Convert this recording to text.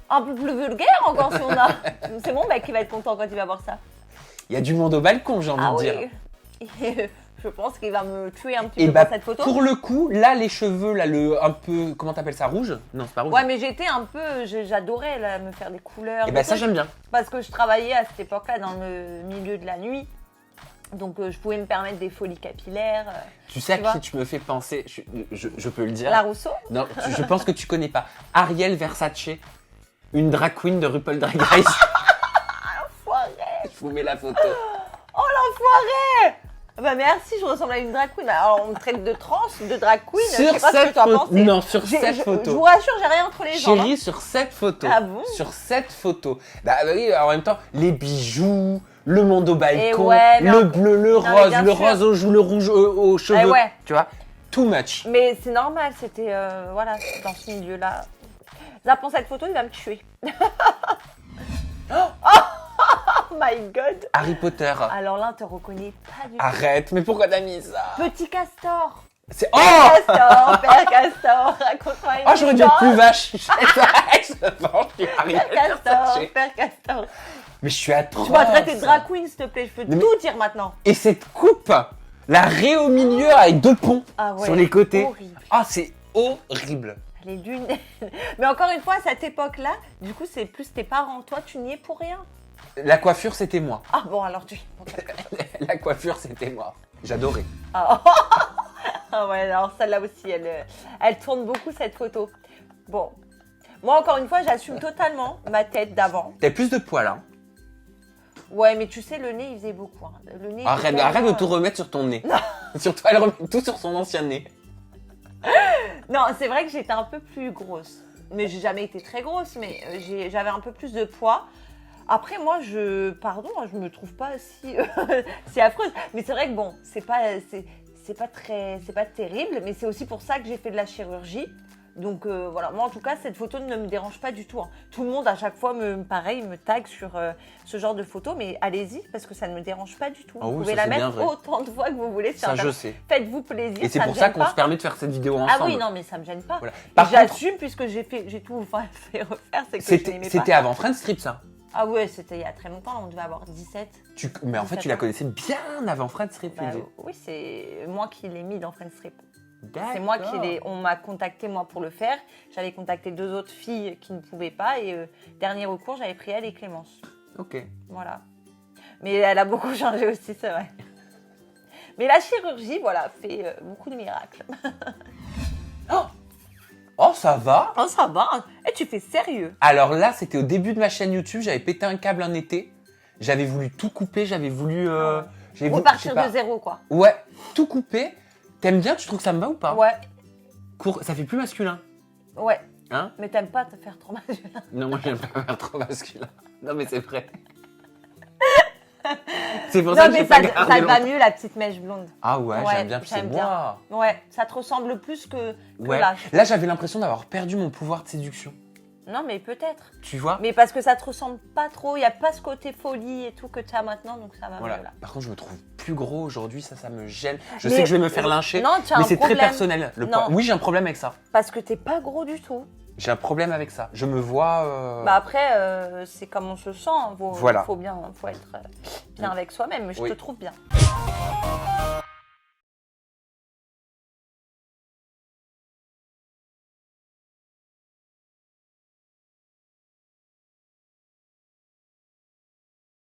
Un peu plus vulgaire encore si on a. C'est mon mec qui va être content quand il va voir ça. Il y a du monde au balcon, j'ai envie Ah de oui. dire. Je pense qu'il va me tuer un petit Et peu bah, pour cette photo. pour le coup, là, les cheveux, là, un peu, comment t'appelles ça, rouge? Non, c'est pas rouge. Ouais, mais j'étais un peu, j'adorais là, me faire des couleurs. Et des bah ça, trucs. j'aime bien. Parce que je travaillais à cette époque-là dans le milieu de la nuit. Donc je pouvais me permettre des folies capillaires. Tu sais à Tu vois qui tu me fais penser? Je peux le dire. La Rousseau. Non, je pense que tu connais pas. Ariel Versace, une drag queen de RuPaul Drag Race. Enfoiré. Je vous mets la photo. Oh l'enfoiré. Bah merci, je ressemble à une drag queen. Alors on me traite de trans, de drag queen. Je sais pas ce que tu en penses. Non, sur cette photo. Je vous rassure, j'ai rien entre les jambes. Chérie, sur cette photo. Ah bon? Sur cette photo. Bah oui, en même temps, les bijoux, le monde au balcon, ouais, mais le bleu, le mais rose, bien le sûr. rose aux joues, le rouge aux cheveux. Eh ouais. Tu vois, too much. Mais c'est normal, c'était voilà, dans ce milieu-là. Zappant cette photo, il va me tuer. Oh my god. Harry Potter. Alors là, on te reconnaît pas du tout. Arrête, mais pourquoi t'as mis ça? Petit castor. C'est... Oh Castor, père castor, raconte-moi une Oh, j'aurais dû être histoire. plus vache. Je pense que Ariel Père castor, Versace. père castor. Mais je suis atroce. Tu vas traiter de drag queen, s'il te plaît, je peux Mais- tout dire maintenant. Et cette coupe, la raie au milieu avec deux ponts Ah ouais, sur les côtés. horrible. Ah, c'est horrible. Les lunes. Mais encore une fois, à cette époque-là, du coup, c'est plus tes parents. Toi, tu n'y es pour rien. La coiffure, c'était moi. Ah bon, alors tu. La coiffure, c'était moi. J'adorais. Ah, ah ouais, alors celle-là aussi, elle tourne beaucoup cette photo. Bon. Moi, encore une fois, j'assume totalement ma tête d'avant. T'as plus de poils, hein. Ouais, mais tu sais, le nez, il faisait beaucoup. Hein. Le nez, il Arrête, était arrête de tellement, tout remettre sur ton nez. Surtout, elle remet tout sur son ancien nez. Non, c'est vrai que j'étais un peu plus grosse. Mais j'ai jamais été très grosse, mais j'avais un peu plus de poids. Après, moi, pardon, je me trouve pas si affreuse. Mais c'est vrai que bon, c'est pas terrible, mais c'est aussi pour ça que j'ai fait de la chirurgie. Donc voilà, moi en tout cas, cette photo ne me dérange pas du tout. Hein. Tout le monde à chaque fois me tag sur ce genre de photo, mais allez-y parce que ça ne me dérange pas du tout. Ah Vous oui, pouvez ça, la c'est bien mettre vrai. autant de fois que vous voulez sur Ça, je Internet. sais. Faites-vous plaisir. Et c'est ça pour me ça gêne qu'on pas. se permet de faire cette vidéo Ah ensemble. oui, non, mais ça me gêne pas. Voilà. Et Par contre, j'assume puisque j'ai tout fait refaire, c'est que je n'aimais pas. c'était avant Friends Strip, ça. Ah ouais, c'était il y a très longtemps, on devait avoir 17. Mais en fait, tu la 17 ans. connaissais bien avant Friends Strip. Bah, Lily. oui, c'est moi qui l'ai mis dans Friends Strip. C'est D'accord. moi on m'a contacté moi pour le faire. J'avais contacté 2 autres filles qui ne pouvaient pas et dernier recours, j'avais pris elle et Clémence. Ok. Voilà. Mais elle a beaucoup changé aussi, c'est vrai. Mais la chirurgie, voilà, fait beaucoup de miracles. Oh, ça va. Oh, ça va. Et tu fais sérieux. Alors là, c'était au début de ma chaîne YouTube. J'avais pété un câble un été. J'avais voulu tout couper. J'avais voulu. J'avais voulu- je sais Repartir pas. de zéro, quoi. Ouais, tout couper. T'aimes bien? Tu trouves que ça me va ou pas? Ouais, Court, ça fait plus masculin. ouais. Hein? Mais t'aimes pas te faire trop mal. Non, moi j'aime pas faire trop masculin. Non, mais c'est vrai. C'est pour ça Non, que j'ai mais pas ça gardé te va longtemps. mieux, la petite mèche blonde. Ah ouais, Ouais, j'aime bien. Puis c'est j'aime moi. Ouais, ça te ressemble plus que Ouais. l'âge. Là, j'avais l'impression d'avoir perdu mon pouvoir de séduction. Non, mais peut-être. Tu vois? Mais parce que ça te ressemble pas trop, il n'y a pas ce côté folie et tout que tu as maintenant, donc ça va Voilà. mieux là. Par contre, je me trouve plus gros aujourd'hui, ça me gêne. Je Mais- sais que je vais me faire lyncher, Non, tu as mais un c'est très problème. personnel. Le Non. poids. Oui, j'ai un problème avec ça. Parce que t'es pas gros du tout. J'ai un problème avec ça. Je me vois. Bah après, c'est comme on se sent. Voilà. Faut être bien avec soi-même. Mais je Oui. te trouve bien.